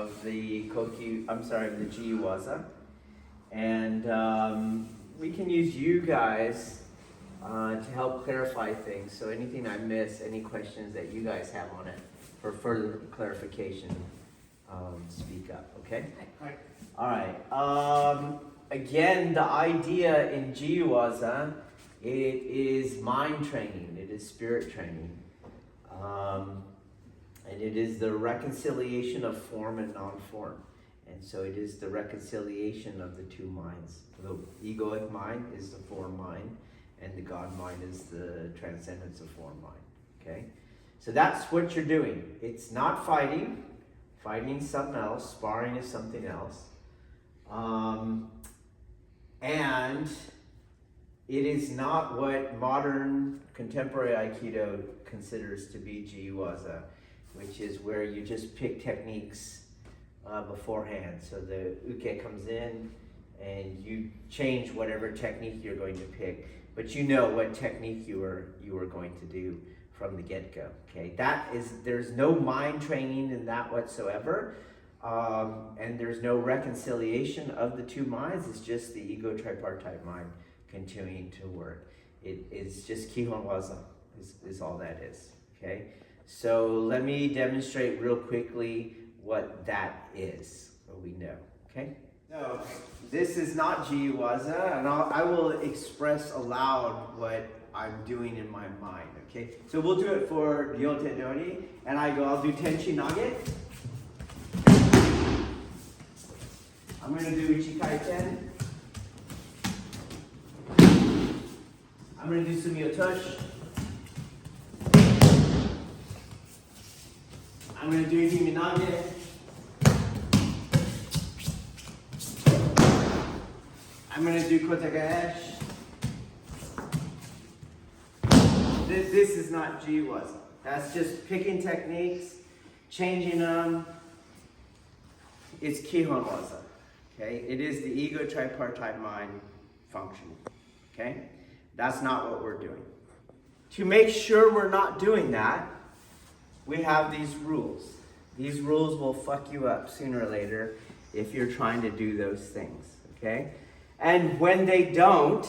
of the Jiyu Waza. And we can use you guys to help clarify things. So anything I miss, any questions that you guys have on it for further clarification, speak up, okay? Right. All right. Again, the idea in Jiyu Waza, it is mind training, it is spirit training. And it is the reconciliation of form and non-form. And so it is the reconciliation of the two minds. The egoic mind is the form mind, and the God mind is the transcendence of form mind. Okay? So that's what you're doing. It's not fighting. Fighting is something else. Sparring is something else. And it is not what modern contemporary Aikido considers to be Jiyu Waza, which is where you just pick techniques beforehand. So the uke comes in and you change whatever technique you're going to pick, but you know what technique you are going to do from the get-go. Okay, there's no mind training in that whatsoever, and there's no reconciliation of the two minds. It's just the ego tripartite mind continuing to work. It is just Kihon Waza is all that is. Okay. So let me demonstrate real quickly what that is, so we know, okay? So this is not Jiyu Waza, and I will express aloud what I'm doing in my mind, okay? So we'll do it for Ryote Dori, and I'll do Tenshi Nage. I'm going to do Ichikai Ten. I'm going to do Sumiyo Touch. I'm going to do Himinage. I'm going to do Kotaka Esh. This is not Jiyu Waza. That's just picking techniques, changing them. It's Kihon Waza. Okay? It is the ego tripartite mind functioning. Okay? That's not what we're doing. To make sure we're not doing that, we have these rules. These rules will fuck you up sooner or later if you're trying to do those things, okay? And when they don't,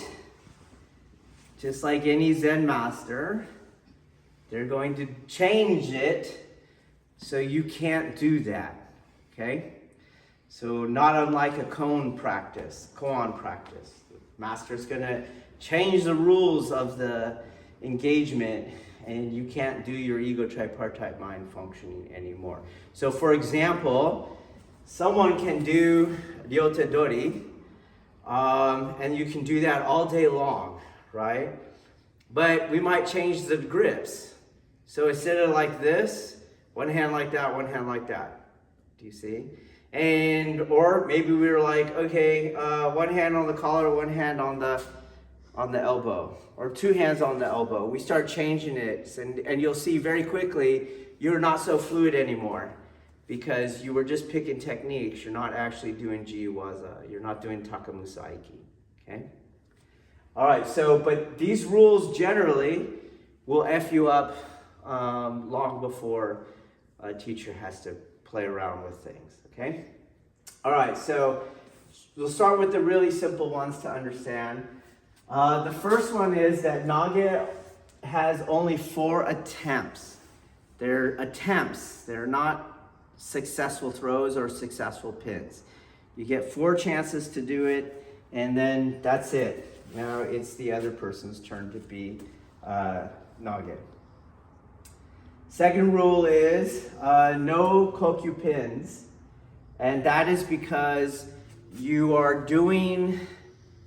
just like any Zen master, they're going to change it so you can't do that, okay? So not unlike a koan practice. The master's gonna change the rules of the engagement, and you can't do your ego tripartite mind functioning anymore. So for example, someone can do Ryote Dori, and you can do that all day long, right? But we might change the grips. So instead of like this, one hand like that, one hand like that. Do you see? Or maybe we were like, okay, one hand on the collar, one hand on the elbow, or two hands on the elbow. We start changing it, and you'll see very quickly you're not so fluid anymore because you were just picking techniques. You're not actually doing Jiyu Waza. You're not doing Takamusa Aiki, okay? All right, but these rules generally will F you up long before a teacher has to play around with things, okay? All right, so we'll start with the really simple ones to understand. The first one is that Nage has only 4 attempts. They're attempts. They're not successful throws or successful pins. You get 4 chances to do it, and then that's it. Now it's the other person's turn to be Nage. Second rule is no kokyu pins, and that is because you are doing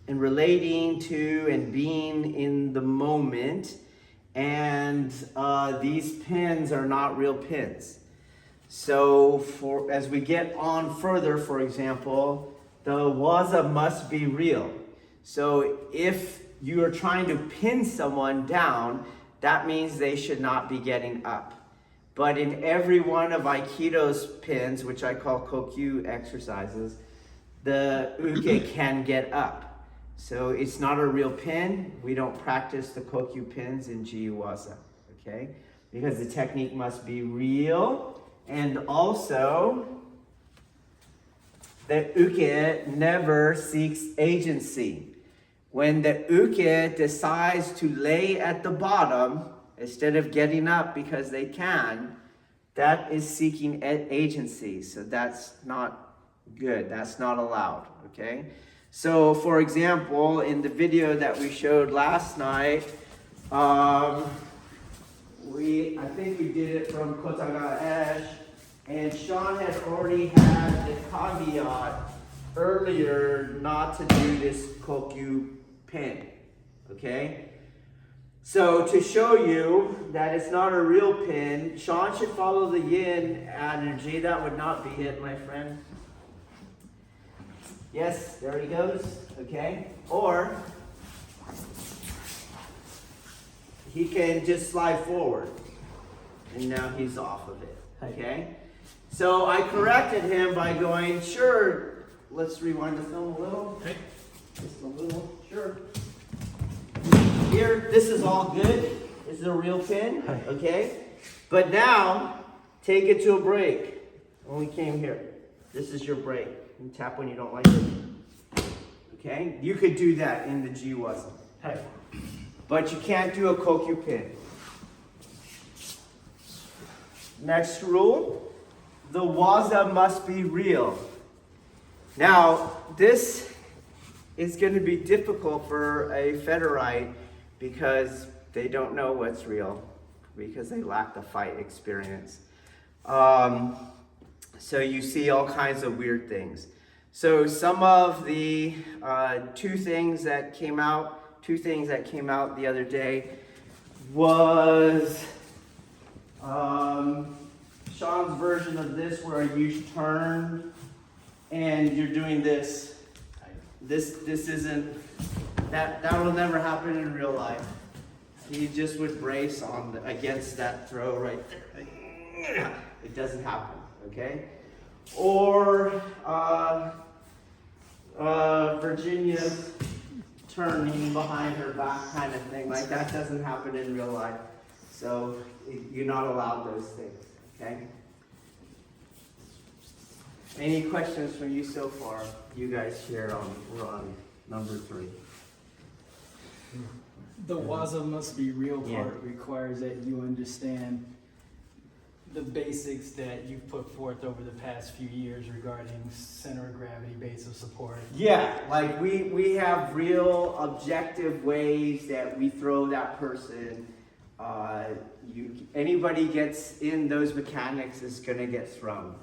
and relating to and being in the moment, and these pins are not real pins. So as we get on further, for example, the waza must be real. So if you are trying to pin someone down, that means they should not be getting up. But in every one of Aikido's pins, which I call kokyu exercises, the uke can get up. So it's not a real pin. We don't practice the kokyu pins in Jiyu Waza, because the technique must be real, and also the uke never seeks agency. When the uke decides to lay at the bottom, instead of getting up because they can, that is seeking agency. So that's not good. That's not allowed, okay? So, for example, in the video that we showed last night, I think we did it from Kotaga Esh, and Sean had already had the caveat earlier not to do this kokyu pin, okay? So to show you that it's not a real pin, Sean should follow the yin energy. That would not be it, my friend. Yes, there he goes, okay? Or he can just slide forward, and now he's off of it, okay? So I corrected him by going, sure, let's rewind the film a little. Okay. Just a little, sure. Here, this is all good. This is a real pin, okay? But now, take it to a break. When we came here, this is your break. You tap when you don't like it. Okay? You could do that in the Jiyu Waza. But you can't do a kokyu pin. Next rule, the Waza must be real. Now, this is going to be difficult for a Federite because they don't know what's real, because they lack the fight experience. So you see all kinds of weird things. So some of the two things that came out the other day was Sean's version of this, where you turn and you're doing this. This isn't, that will never happen in real life. He just would brace on against that throw right there. It doesn't happen, okay? Or Virginia's turning behind her back kind of thing. Like, that doesn't happen in real life. So you're not allowed those things, okay? Any questions from you so far? You guys here we're on number 3. The Waza must be real part requires that you understand the basics that you've put forth over the past few years regarding center of gravity, base of support. Yeah, like we have real objective ways that we throw that person. Anybody gets in those mechanics is gonna get thrown.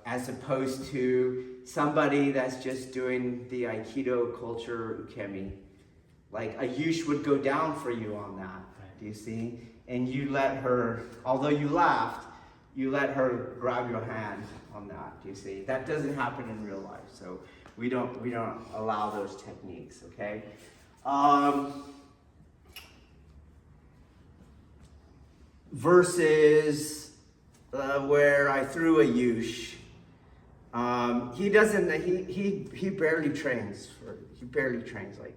As opposed to somebody that's just doing the Aikido culture ukemi. Like a Yush would go down for you on that, do you see? And you let her, although you laughed, you let her grab your hand on that, do you see? That doesn't happen in real life, so we don't allow those techniques, okay? Versus where I threw a Yush. He barely trains. He barely trains, like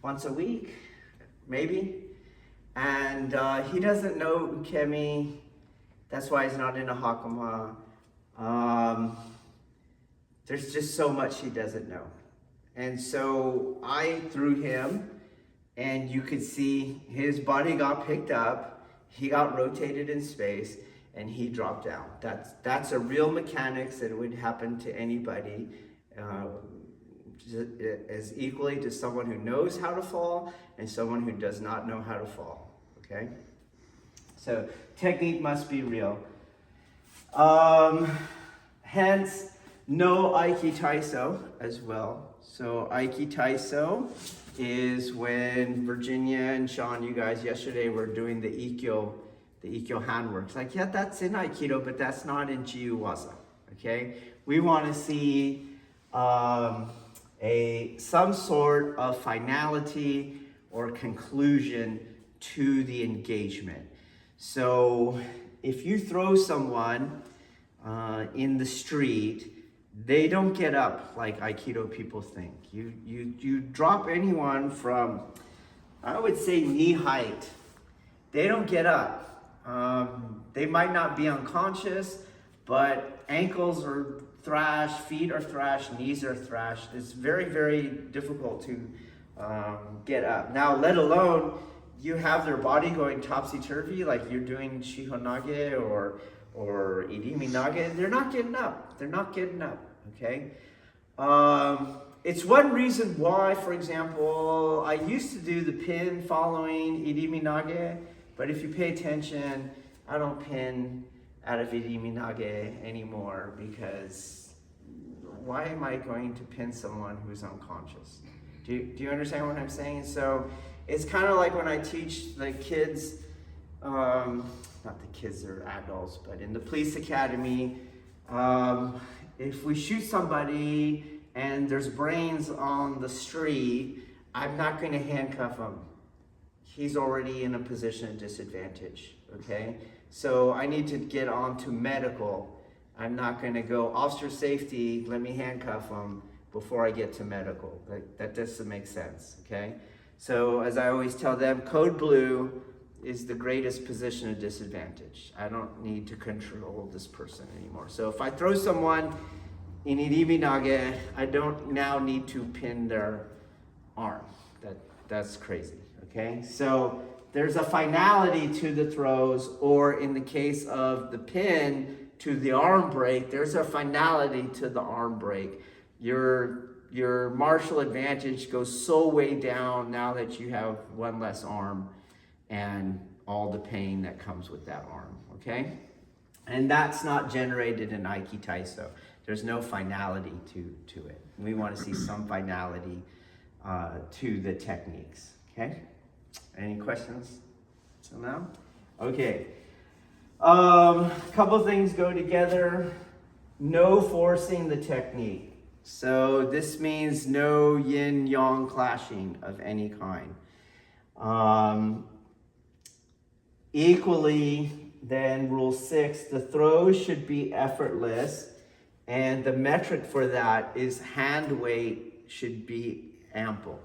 once a week, maybe. And he doesn't know ukemi. That's why he's not in a hakama. There's just so much he doesn't know. And so I threw him, and you could see his body got picked up, he got rotated in space, and he dropped down. That's a real mechanics that would happen to anybody, as equally to someone who knows how to fall and someone who does not know how to fall, okay? So technique must be real. Hence, no Aiki Taiso as well. So Aiki Taiso is when Virginia and Sean, you guys yesterday were doing the Ikkyo handworks. Like, yeah, that's in Aikido, but that's not in Jiyu Waza, okay? We want to see some sort of finality or conclusion to the engagement. So if you throw someone in the street, they don't get up like Aikido people think. You drop anyone from, I would say, knee height, they don't get up. They might not be unconscious, but ankles are thrashed, feet are thrashed, knees are thrashed. It's very, very difficult to get up. Now, let alone you have their body going topsy-turvy, like you're doing Shihonage or Irimi Nage. They're not getting up. They're not getting up, okay? It's one reason why, for example, I used to do the pin following Irimi Nage, but if you pay attention, I don't pin out of Irimi Nage anymore, because why am I going to pin someone who's unconscious? Do you understand what I'm saying? So it's kind of like when I teach the kids, not the kids, they're adults, but in the police academy, if we shoot somebody and there's brains on the street, I'm not going to handcuff him. He's already in a position of disadvantage, okay? So I need to get on to medical. I'm not going to go, officer safety, let me handcuff him before I get to medical. That doesn't make sense, okay? So as I always tell them, code blue is the greatest position of disadvantage. I don't need to control this person anymore. So if I throw someone in Irimi Nage, I don't now need to pin their arm. That's crazy, okay? So there's a finality to the throws, or in the case of the pin to the arm break, there's a finality to the arm break. Your martial advantage goes so way down now that you have one less arm and all the pain that comes with that arm, okay? And that's not generated in Aiki Taiso. There's no finality to it. We want to see some finality to the techniques, okay? Any questions till now? Okay. Couple things go together. No forcing the technique. So this means no yin-yang clashing of any kind. Equally, then rule 6, the throws should be effortless, and the metric for that is hand weight should be ample.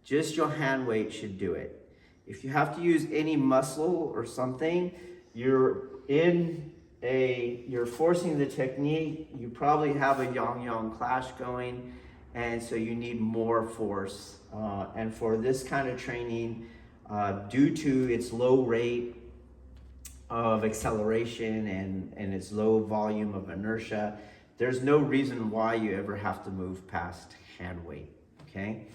Just your hand weight should do it. If you have to use any muscle or something, you're forcing the technique, you probably have a yang-yang clash going, and so you need more force. And for this kind of training, due to its low rate of acceleration and its low volume of inertia, there's no reason why you ever have to move past hand weight, okay?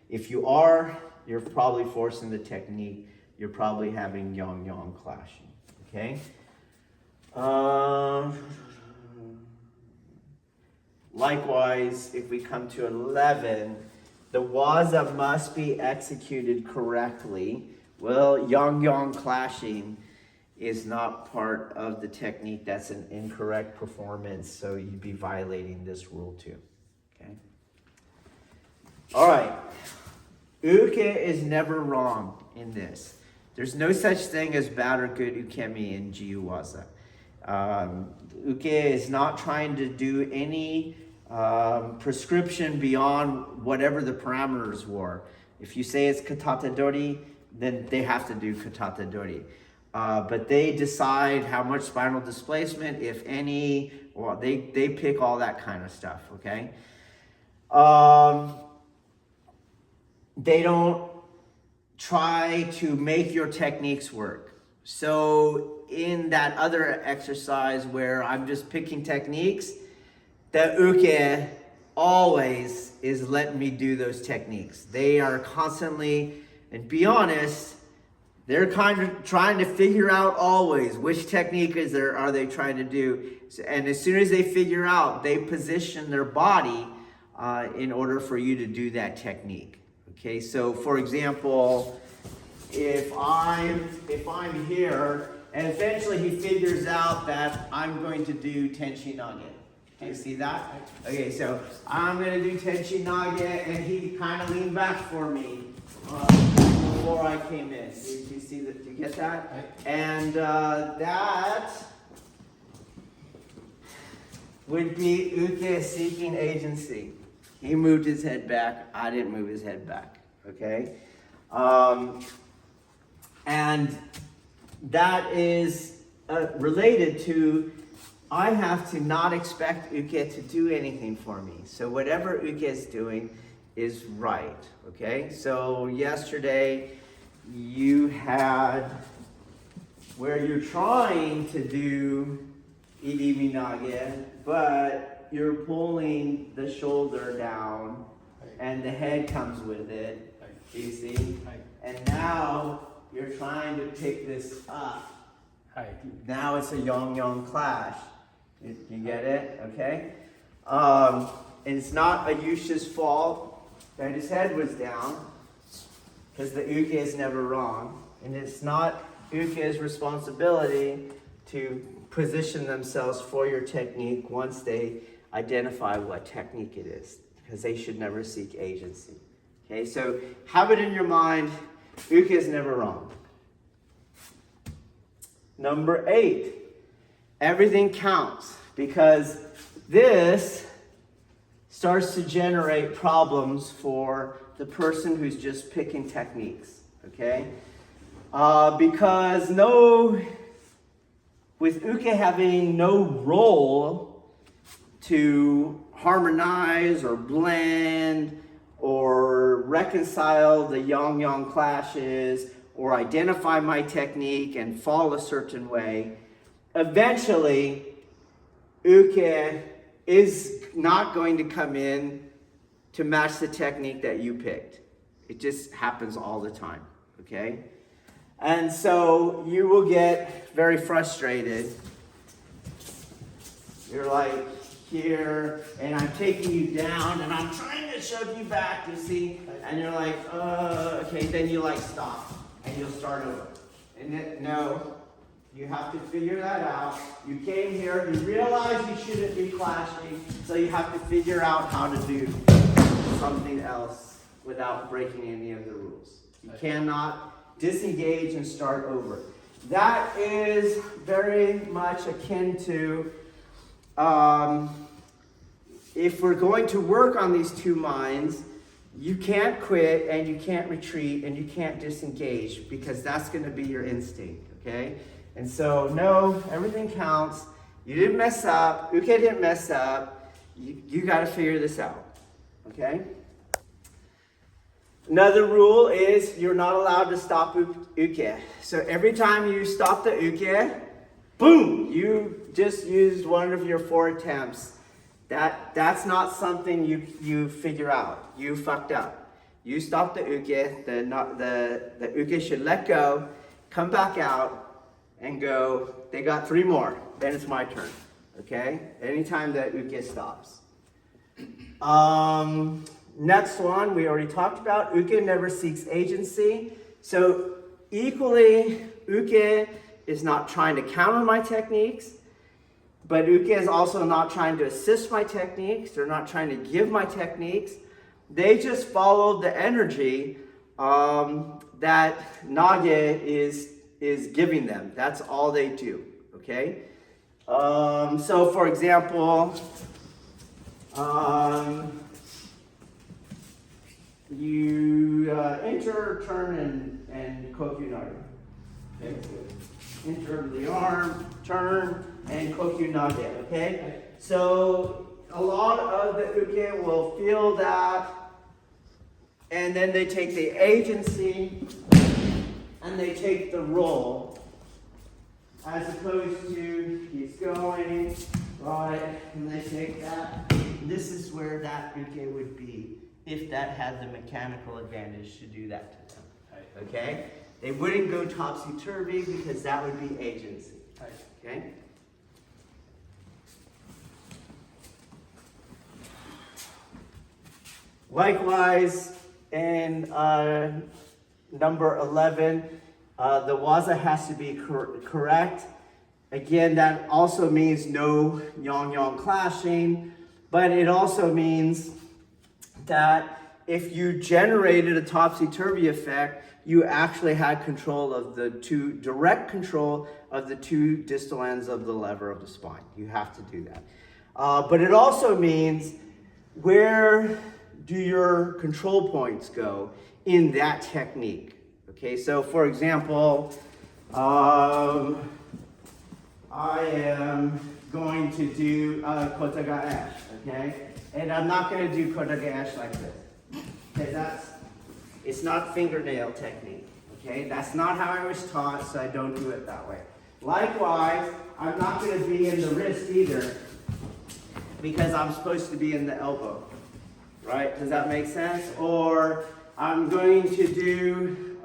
If you are, you're probably forcing the technique, you're probably having yang-yang clashing, okay? Likewise, if we come to 11, the Waza must be executed correctly. Well, yang-yang clashing is not part of the technique. That's an incorrect performance, so you'd be violating this rule too, okay? All right, uke is never wrong in this. There's no such thing as bad or good ukemi in Jiyu Waza. Uke is not trying to do any prescription beyond whatever the parameters were. If you say it's katata dori, then they have to do katata dori. But they decide how much spinal displacement, if any, well, they pick all that kind of stuff, okay? They don't try to make your techniques work. So in that other exercise where I'm just picking techniques, the uke always is letting me do those techniques. They are constantly, and be honest, they're kind of trying to figure out always which technique are they trying to do. And as soon as they figure out, they position their body in order for you to do that technique. Okay, so for example, if I'm here, and eventually he figures out that I'm going to do Tenshi Nage. Do you see that? Okay, so I'm going to do Tenshi Nage, and he kind of leaned back for me before I came in. Do you see that? Do you get that? And that would be uke seeking agency. He moved his head back. I didn't move his head back. Okay? And that is related to I have to not expect Uke to do anything for me. So whatever Uke is doing is right, okay? So yesterday you had where you're trying to do Iri Minage, but you're pulling the shoulder down and the head comes with it, you see? And now you're trying to pick this up. Now it's a yang-yang clash. You get it? Okay? And it's not Ayusha's fault that his head was down, because the uke is never wrong. And it's not uke's responsibility to position themselves for your technique once they identify what technique it is, because they should never seek agency. Okay, so have it in your mind, uke is never wrong. Number 8, everything counts, because this starts to generate problems for the person who's just picking techniques, okay? Because with uke having no role to harmonize or blend or reconcile the yang-yang clashes or identify my technique and fall a certain way, eventually uke is not going to come in to match the technique that you picked. It just happens all the time, okay? And so you will get very frustrated. You're like here, and I'm taking you down, and I'm trying to shove you back, you see? And you're like, okay, then you like stop, and you'll start over. And then, no, you have to figure that out. You came here, you realize you shouldn't be clashing, so you have to figure out how to do something else without breaking any of the rules. You cannot disengage and start over. That is very much akin to if we're going to work on these two minds, you can't quit and you can't retreat and you can't disengage, because that's going to be your instinct, okay? And so, no, everything counts. You didn't mess up. Uke didn't mess up. You got to figure this out, okay? Another rule is you're not allowed to stop uke. So every time you stop the uke, boom, you just used one of your 4 attempts. That's not something you figure out. You fucked up. You stop the uke, the uke should let go, come back out, and go, they got 3 more, then it's my turn, okay? Anytime that uke stops. Next one, we already talked about, uke never seeks agency. So equally, uke is not trying to counter my techniques, but uke is also not trying to assist my techniques. They're not trying to give my techniques. They just followed the energy that nage is giving them. That's all they do, okay? So for example, you enter, turn, and kokyu nage. Okay? Enter the arm, turn, and kokyu nage. Okay? So a lot of the uke will feel that, and then they take the agency and they take the role, as opposed to he's going right, and they take that. This is where that uke would be if that had the mechanical advantage to do that to them. Okay? They wouldn't go topsy-turvy because that would be agency. Okay? Likewise, in number 11, the waza has to be correct. Again, that also means no yang-yang clashing, but it also means that if you generated a topsy-turvy effect, you actually had control of direct control of the 2 distal ends of the lever of the spine. You have to do that. But it also means, where do your control points go in that technique? Okay, so for example, I am going to do kotagaesh, okay? And I'm not going to do kotagaesh like this. Okay, it's not fingernail technique, okay? That's not how I was taught, so I don't do it that way. Likewise, I'm not going to be in the wrist either, because I'm supposed to be in the elbow, right? Does that make sense? Or I'm going to do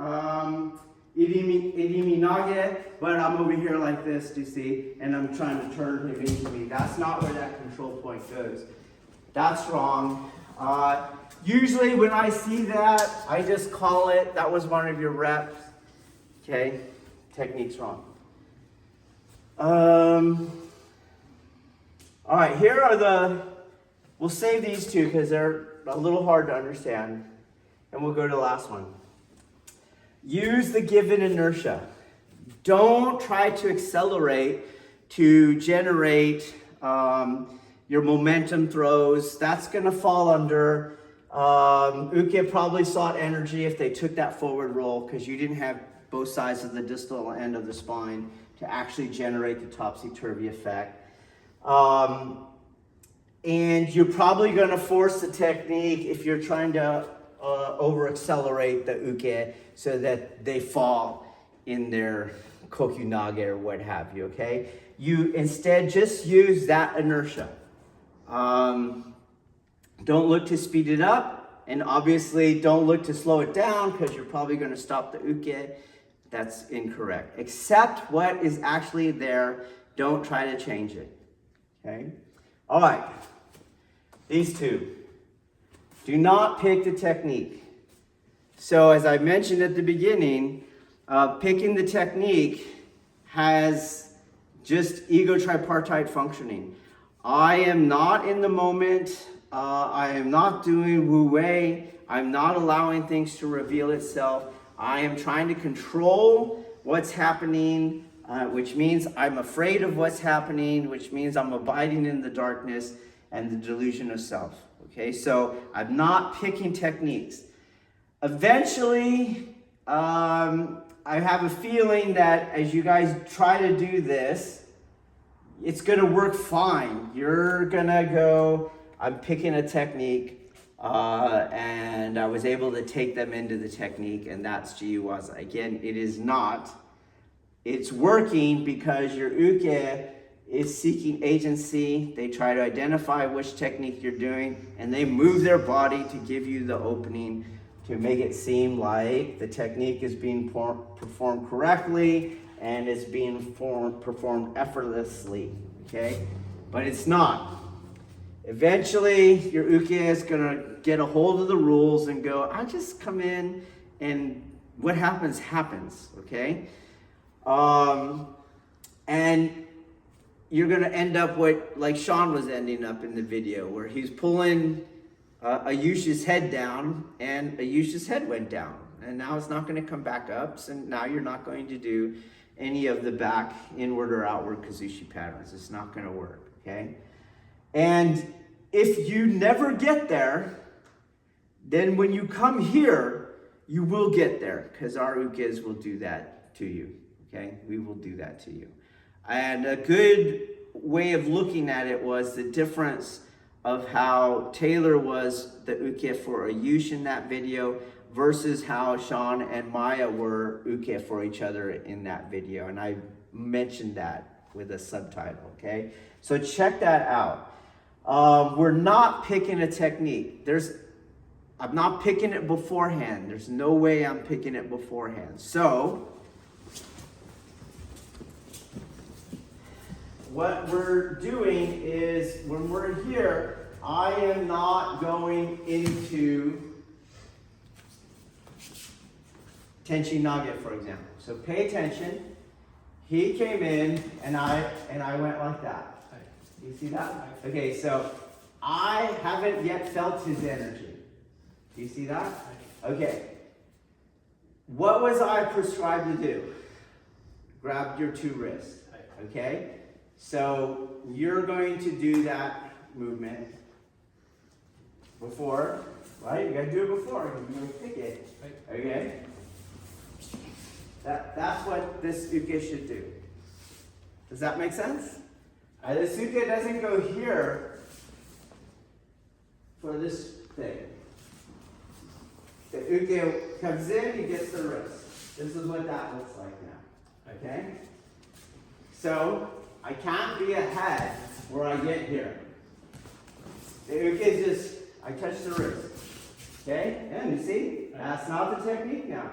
iriminage, but I'm over here like this, do you see? And I'm trying to turn him into me. That's not where that control point goes. That's wrong. Usually when I see that, I just call it, that was one of your reps. Okay, technique's wrong. All right, here are we'll save these two because they're a little hard to understand. And we'll go to the last one. Use the given inertia. Don't try to accelerate to generate your momentum throws. That's going to fall under uke probably sought energy if they took that forward roll because you didn't have both sides of the distal end of the spine to actually generate the topsy-turvy effect. And you're probably going to force the technique if you're trying to over-accelerate the uke so that they fall in their kokyunage or what have you, okay? You instead just use that inertia. Don't look to speed it up, and obviously don't look to slow it down because you're probably going to stop the uke. That's incorrect. Accept what is actually there. Don't try to change it, okay? All right, these two. Do not pick the technique. So as I mentioned at the beginning, picking the technique has just ego tripartite functioning. I am not in the moment. I am not doing wu wei. I'm not allowing things to reveal itself. I am trying to control what's happening, which means I'm afraid of what's happening, which means I'm abiding in the darkness and the delusion of self. Okay, so I'm not picking techniques. Eventually, I have a feeling that as you guys try to do this, it's going to work fine. You're going to go, I'm picking a technique, and I was able to take them into the technique, and that's Jiyu Waza. Again, it is not. It's working because your uke is seeking agency. They try to identify which technique you're doing, and they move their body to give you the opening to make it seem like the technique is being performed correctly and it's being performed effortlessly, okay? But it's not. Eventually, your uke is gonna get a hold of the rules and go, I just come in and what happens, happens, okay? And you're gonna end up like Sean was ending up in the video, where he's pulling Ayush's head down, and Ayush's head went down. And now it's not gonna come back up, so now you're not going to do any of the back, inward or outward kazushi patterns. It's not gonna work, okay? And if you never get there, then when you come here, you will get there, because our ukes will do that to you, okay? We will do that to you. And a good way of looking at it was the difference of how Taylor was the uke for Ayush in that video versus how Sean and Maya were uke for each other in that video. And I mentioned that with a subtitle, okay? So check that out. We're not picking a technique. I'm not picking it beforehand. There's no way I'm picking it beforehand. So what we're doing is, when we're here, I am not going into Tenshin Nage, for example. So pay attention. He came in, and I went like that. You see that? Okay, so I haven't yet felt his energy. Do you see that? Okay. What was I prescribed to do? Grab your two wrists. Okay? So you're going to do that movement before, right? You gotta do it before. You're gonna pick it. Okay? That's what this uke should do. Does that make sense? The suke doesn't go here for this thing. The uke comes in, he gets the wrist. This is what that looks like now. Okay? So I can't be ahead where I get here. The uke is just, I touch the wrist. Okay? And you see, that's not the technique now.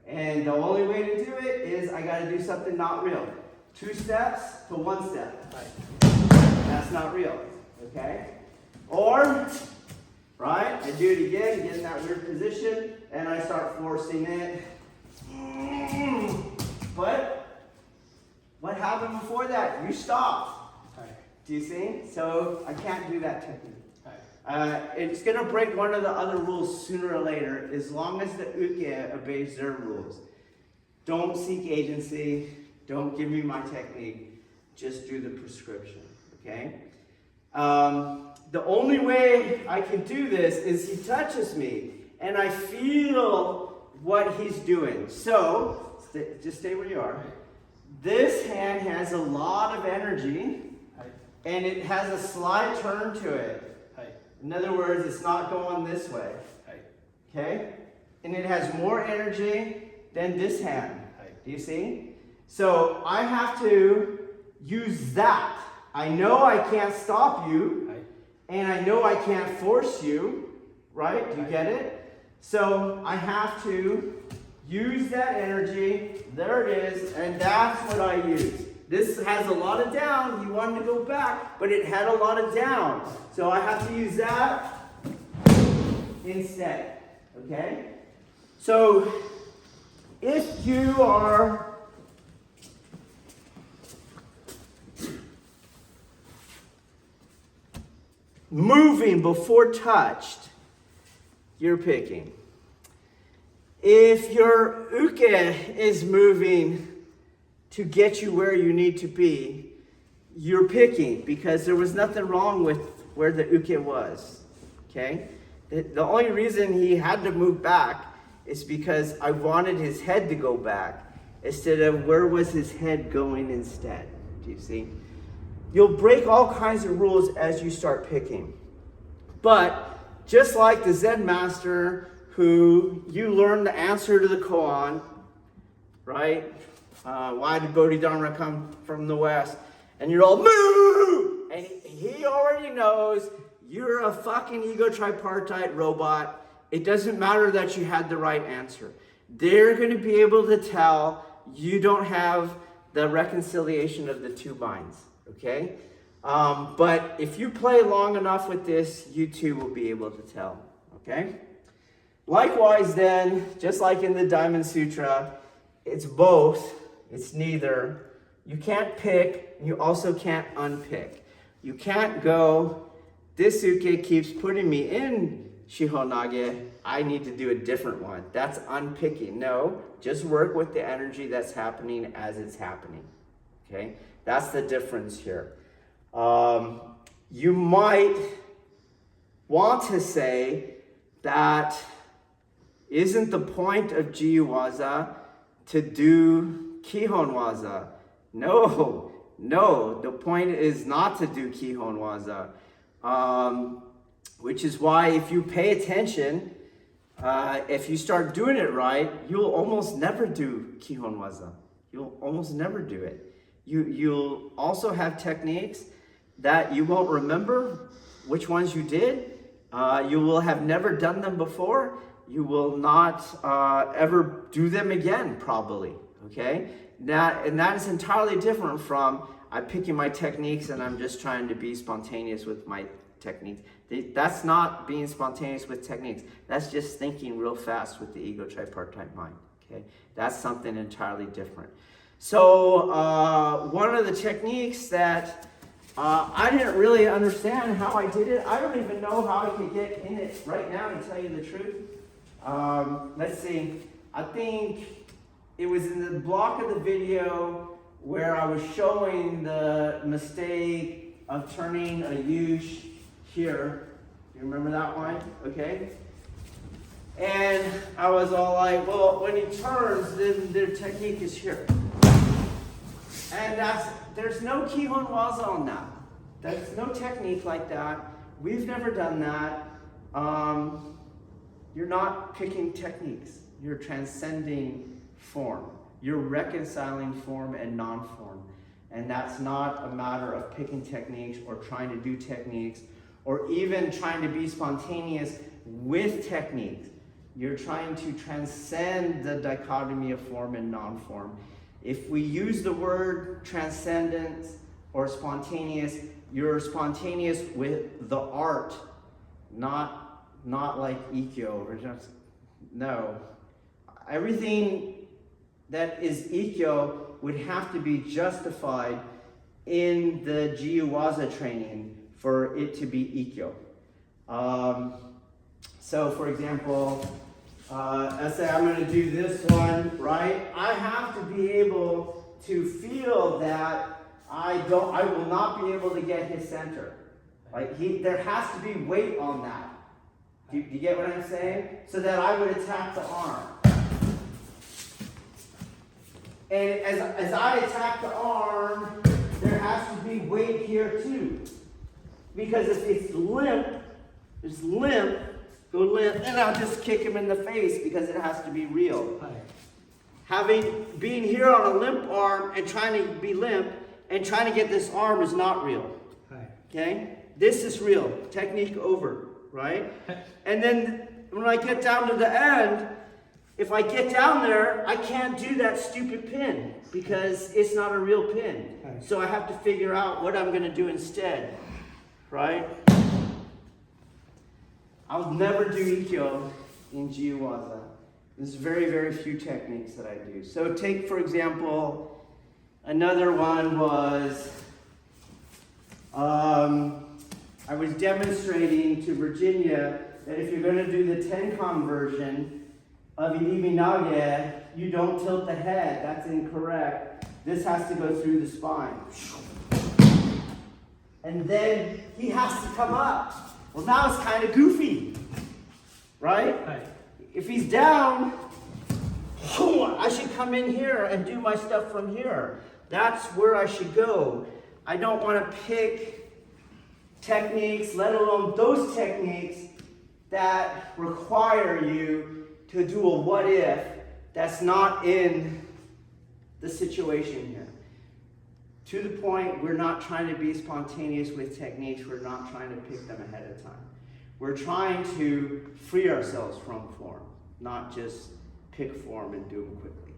And the only way to do it is I got to do something not real. 2 steps to 1 step. That's not real. Okay? Or, right, I do it again, get in that weird position, and I start forcing it. But what happened before that? You stopped. Do you see? So I can't do that technique. It's going to break one of the other rules sooner or later, as long as the uke obeys their rules. Don't seek agency. Don't give me my technique. Just do the prescription. Okay? The only way I can do this is he touches me, and I feel what he's doing. So, just stay where you are. This hand has a lot of energy, and it has a slight turn to it. In other words, it's not going this way. Okay? And it has more energy than this hand. Do you see? So I have to use that. I know I can't stop you, and I know I can't force you, right? Do you get it? So I have to use that energy. There it is, and that's what I use. This has a lot of down. You wanted to go back, but it had a lot of down. So I have to use that instead. Okay? So if you are moving before touched, you're picking. If your uke is moving to get you where you need to be, you're picking, because there was nothing wrong with where the uke was. Okay? The only reason he had to move back is because I wanted his head to go back instead of where was his head going instead. Do you see? You'll break all kinds of rules as you start picking. But just like the Zen master who you learn the answer to the koan, right? Why did Bodhidharma come from the west? And you're all, moo! And he already knows you're a fucking ego tripartite robot. It doesn't matter that you had the right answer. They're going to be able to tell you don't have the reconciliation of the 2 minds. Okay? But if you play long enough with this, you too will be able to tell. Okay? Likewise then, just like in the Diamond Sutra, it's both. It's neither. You can't pick, and you also can't unpick. You can't go, this uke keeps putting me in Shihonage, I need to do a different one. That's unpicking. No, just work with the energy that's happening as it's happening. Okay? That's the difference here. You might want to say that isn't the point of Jiyu Waza to do Kihon Waza? No, the point is not to do Kihon Waza. Which is why if you pay attention, if you start doing it right, you'll almost never do Kihon Waza. You'll almost never do it. You'll also have techniques that you won't remember which ones you did. You will have never done them before. You will not ever do them again, probably. Okay? And that is entirely different from I'm picking my techniques and I'm just trying to be spontaneous with my techniques. That's not being spontaneous with techniques. That's just thinking real fast with the ego tripartite mind. Okay? That's something entirely different. So one of the techniques that I didn't really understand how I did it. I don't even know how I could get in it right now, to tell you the truth. Let's see. I think it was in the block of the video where I was showing the mistake of turning a yush here. You remember that one? Okay. And I was all like, well, when he turns, then the technique is here. And there's no Kihon Waza on that. There's no technique like that. We've never done that. You're not picking techniques. You're transcending form. You're reconciling form and non-form. And that's not a matter of picking techniques or trying to do techniques or even trying to be spontaneous with techniques. You're trying to transcend the dichotomy of form and non-form. If we use the word transcendence or spontaneous, you're spontaneous with the art, not like ikkyo. Or just, no. Everything that is ikkyo would have to be justified in the Jiyu Waza training for it to be ikkyo. So for example, let's say I'm going to do this one, right? I have to be able to feel that I will not be able to get his center. Like there has to be weight on that. Do you get what I'm saying? So that I would attack the arm. And as I attack the arm, there has to be weight here too. Because if it's limp, go limp, and I'll just kick him in the face because it has to be real. Being here on a limp arm and trying to be limp and trying to get this arm is not real. Okay? This is real. Technique over, right? And then when I get down to the end, if I get down there, I can't do that stupid pin because it's not a real pin. So I have to figure out what I'm going to do instead, right? I'll never do ikkyo in Jiyu Waza. There's very, very few techniques that I do. So take, for example, another one was, I was demonstrating to Virginia that if you're going to do the Tenkan version of Iriminage, you don't tilt the head. That's incorrect. This has to go through the spine. And then he has to come up. Well, now it's kind of goofy, right? If he's down, I should come in here and do my stuff from here. That's where I should go. I don't want to pick techniques, let alone those techniques that require you to do a what if that's not in the situation here. To the point, we're not trying to be spontaneous with techniques. We're not trying to pick them ahead of time. We're trying to free ourselves from form, not just pick form and do them quickly.